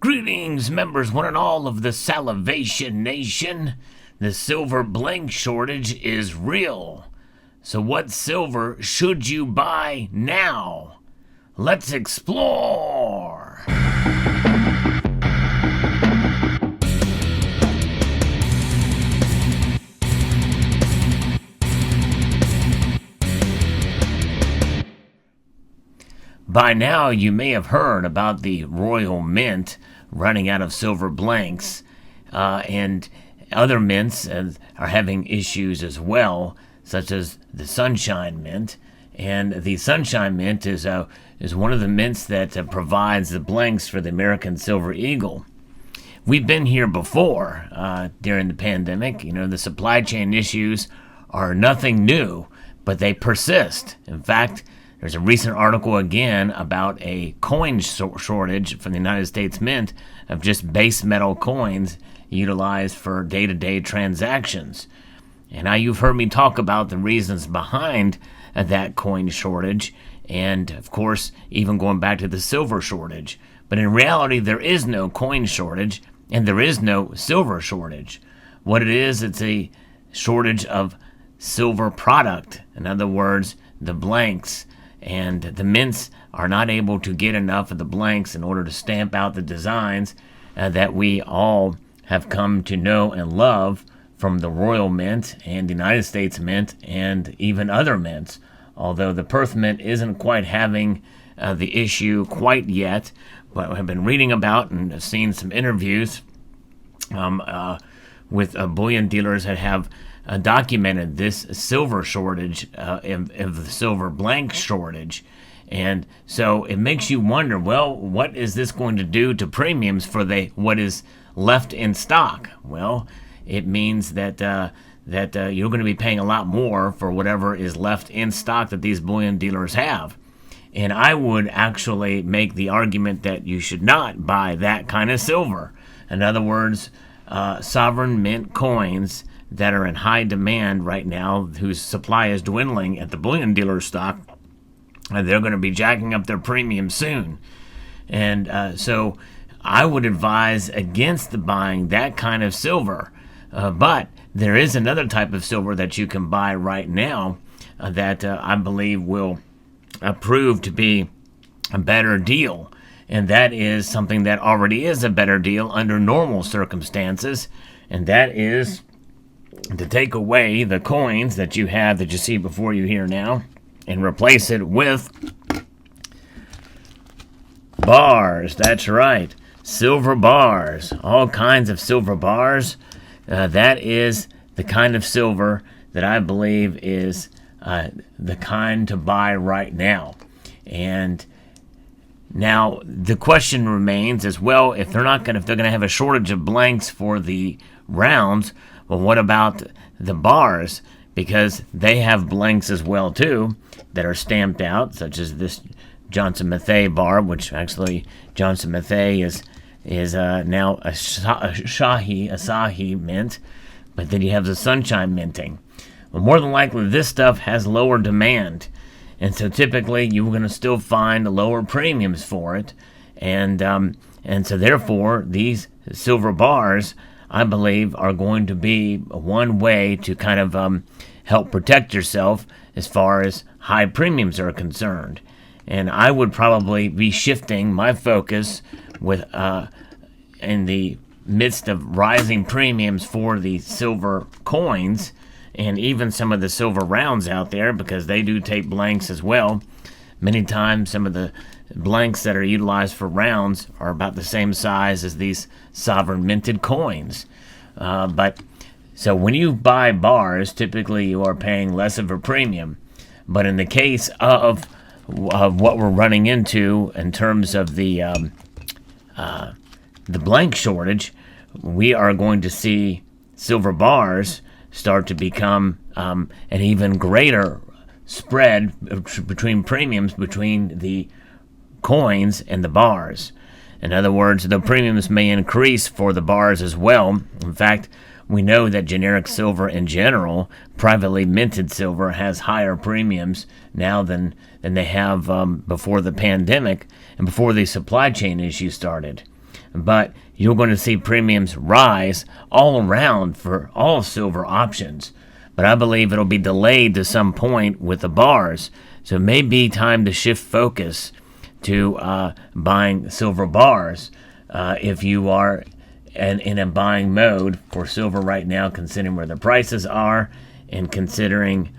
Greetings, members, one and all of the Salivation Nation. The silver blank shortage is real. So what silver should you buy now? Let's explore. By now, you may have heard about the Royal Mint running out of silver blanks, and other mints are having issues as well, such as the Sunshine Mint. And the Sunshine Mint is one of the mints that provides the blanks for the American Silver Eagle. We've been here before during the pandemic. You know, the supply chain issues are nothing new, but they persist. In fact, there's a recent article again about a coin shortage from the United States Mint of just base metal coins utilized for day-to-day transactions. And now you've heard me talk about the reasons behind that coin shortage, and of course, even going back to the silver shortage. But in reality, there is no coin shortage, and there is no silver shortage. What it is, it's a shortage of silver product. In other words, the blanks. And the mints are not able to get enough of the blanks in order to stamp out the designs that we all have come to know and love from the Royal Mint and the United States Mint and even other mints. Although the Perth Mint isn't quite having the issue quite yet, but I've been reading about and seen some interviews with bullion dealers that have documented this silver shortage of the silver blank shortage. And so it makes you wonder, well, what is this going to do to premiums for what is left in stock? Well, it means that you're going to be paying a lot more for whatever is left in stock that these bullion dealers have. And I would actually make the argument that you should not buy that kind of silver. In other words, sovereign mint coins that are in high demand right now, whose supply is dwindling at the bullion dealer stock, they're going to be jacking up their premium soon. And so I would advise against buying that kind of silver. But there is another type of silver that you can buy right now that I believe will prove to be a better deal. And that is something that already is a better deal under normal circumstances. And that is to take away the coins that you have that you see before you here now and replace it with bars. That's right. Silver bars. All kinds of silver bars. That is the kind of silver that I believe is the kind to buy right now. And now the question remains as well, if they're going to have a shortage of blanks for the rounds, well, what about the bars? Because they have blanks as well too that are stamped out, such as this Johnson Matthey bar, which actually Johnson Matthey is now a Asahi mint, but then you have the Sunshine minting. Well, more than likely this stuff has lower demand, and so typically you're going to still find lower premiums for it, and so therefore these silver bars, I believe, are going to be one way to kind of help protect yourself as far as high premiums are concerned. And I would probably be shifting my focus with in the midst of rising premiums for the silver coins and even some of the silver rounds out there, because they do take blanks as well. Many times some of the blanks that are utilized for rounds are about the same size as these sovereign minted coins. But so when you buy bars, typically you are paying less of a premium. But in the case of what we're running into in terms of the blank shortage, we are going to see silver bars start to become an even greater spread between premiums between the coins and the bars. In other words, the premiums may increase for the bars as well. In fact, we know that generic silver in general, privately minted silver, has higher premiums now than they have before the pandemic and before the supply chain issues started. but you're going to see premiums rise all around for all silver options. But I believe it'll be delayed to some point with the bars. So it may be time to shift focus to buying silver bars if you are in a buying mode for silver right now, considering where the prices are and considering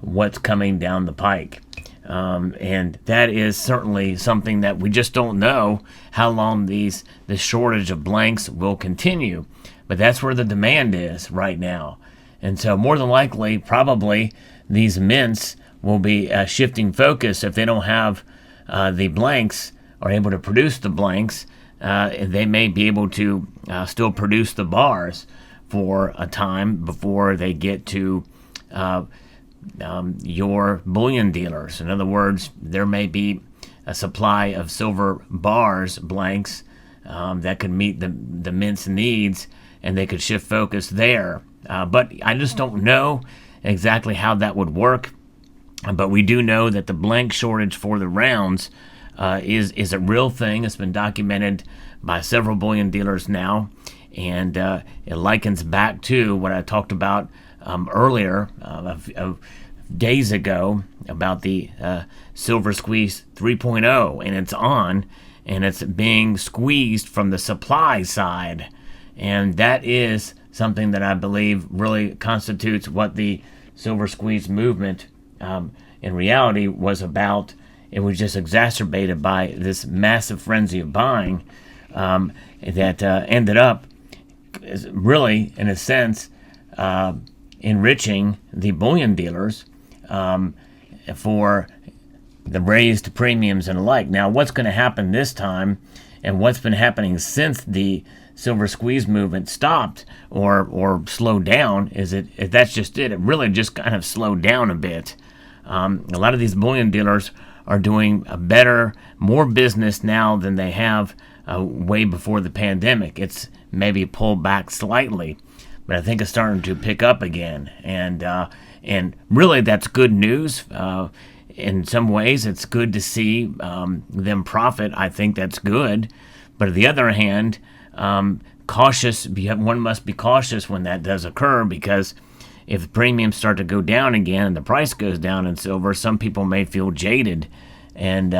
what's coming down the pike. And that is certainly something that we just don't know how long the shortage of blanks will continue. But that's where the demand is right now. And so more than likely, probably these mints will be shifting focus if they don't have the blanks or able to produce the blanks. They may be able to still produce the bars for a time before they get to your bullion dealers. In other words, there may be a supply of silver bars, blanks, that could meet the mint's needs, and they could shift focus there. But I just don't know exactly how that would work. But we do know that the blank shortage for the rounds is a real thing. It's been documented by several bullion dealers now, and it likens back to what I talked about earlier, days ago, about the silver squeeze 3.0, and it's on, and it's being squeezed from the supply side, and that is something that I believe really constitutes what the silver squeeze movement in reality was about. It was just exacerbated by this massive frenzy of buying that ended up really, in a sense, enriching the bullion dealers for the raised premiums and the like. Now, what's going to happen this time, and what's been happening since the silver squeeze movement stopped or slowed down, is that's just it. It really just kind of slowed down a bit. A lot of these bullion dealers are doing a better, more business now than they have way before the pandemic. It's maybe pulled back slightly, but I think it's starting to pick up again. And really, that's good news. In some ways, it's good to see them profit. I think that's good. But on the other hand, one must be cautious when that does occur, because if the premiums start to go down again and the price goes down in silver, some people may feel jaded and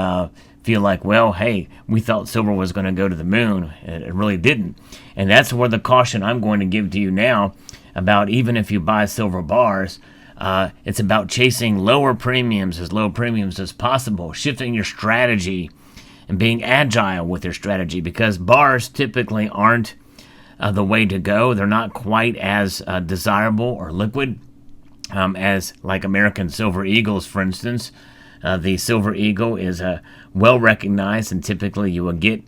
feel like, well, hey, we thought silver was going to go to the moon. It really didn't. And that's where the caution I'm going to give to you now about, even if you buy silver bars, it's about chasing low premiums as possible, shifting your strategy and being agile with your strategy, because bars typically aren't the way to go. They're not quite as desirable or liquid as like American Silver Eagles, for instance. The Silver Eagle is well recognized, and typically you will get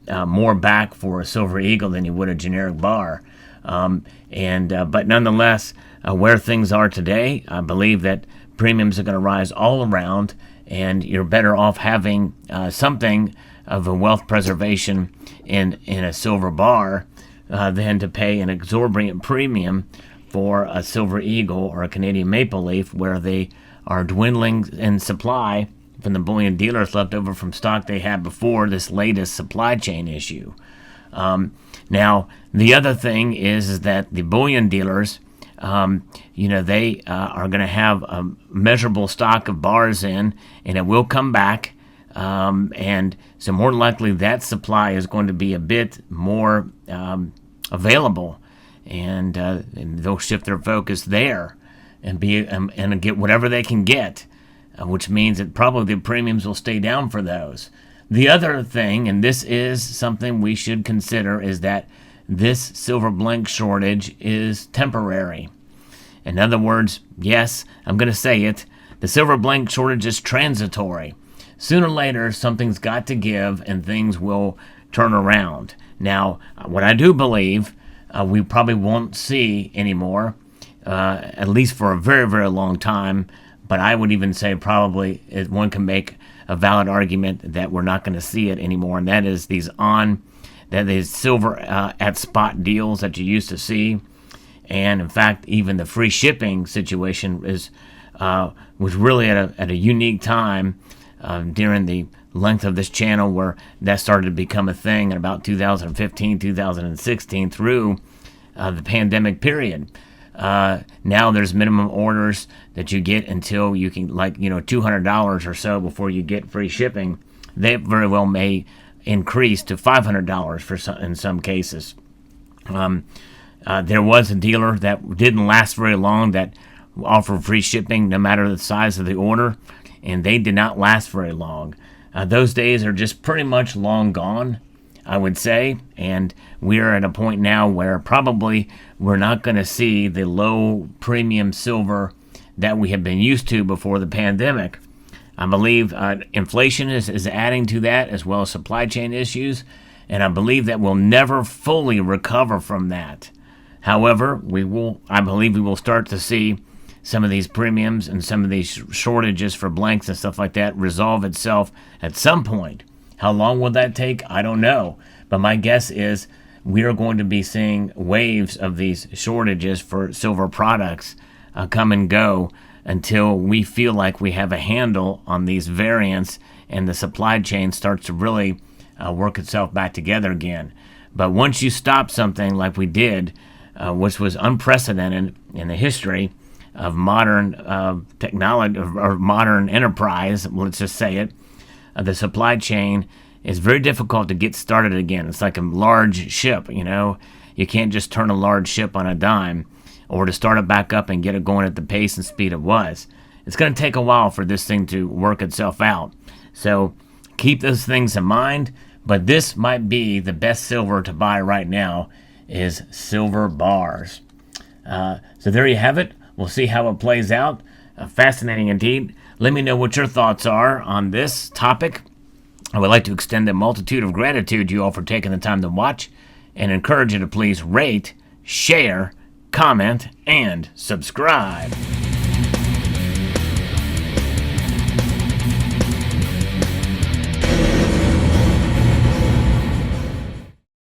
more back for a Silver Eagle than you would a generic bar. But nonetheless, where things are today, I believe that premiums are going to rise all around, and you're better off having something of a wealth preservation in a silver bar than to pay an exorbitant premium for a Silver Eagle or a Canadian Maple Leaf, where they are dwindling in supply from the bullion dealers left over from stock they had before this latest supply chain issue. Now, the other thing is that the bullion dealers, they are going to have a measurable stock of bars in, and it will come back. And so more likely that supply is going to be a bit more available, and they'll shift their focus there and get whatever they can get, which means that probably the premiums will stay down for those. The other thing, and this is something we should consider, is that this silver blank shortage is temporary. In other words, yes, I'm going to say it, the silver blank shortage is transitory. Sooner or later, something's got to give and things will turn around. Now, what I do believe we probably won't see anymore, at least for a very, very long time, but I would even say probably one can make a valid argument that we're not going to see it anymore, and that is these silver at spot deals that you used to see. And in fact, even the free shipping situation was really at a unique time during the length of this channel where that started to become a thing in about 2015, 2016 through the pandemic period. Now there's minimum orders that you get until you can, like, $200 or so before you get free shipping. They very well may increase to $500 for some, in some cases. There was a dealer that didn't last very long that offered free shipping no matter the size of the order, and they did not last very long. Those days are just pretty much long gone, I would say, and we are at a point now where probably we're not going to see the low premium silver that we have been used to before the pandemic. I believe inflation is adding to that, as well as supply chain issues, and I believe that we'll never fully recover from that. However, I believe we will start to see some of these premiums and some of these shortages for blanks and stuff like that resolve itself at some point. How long will that take? I don't know. But my guess is we are going to be seeing waves of these shortages for silver products come and go until we feel like we have a handle on these variants and the supply chain starts to really work itself back together again. But once you stop something like we did, which was unprecedented in the history of modern technology or modern enterprise, let's just say it, the supply chain is very difficult to get started again. It's like a large ship, You can't just turn a large ship on a dime or to start it back up and get it going at the pace and speed it was. It's going to take a while for this thing to work itself out. So keep those things in mind. But this might be the best silver to buy right now is silver bars. So there you have it. We'll see how it plays out. Fascinating indeed. Let me know what your thoughts are on this topic. I would like to extend a multitude of gratitude to you all for taking the time to watch and encourage you to please rate, share, comment, and subscribe.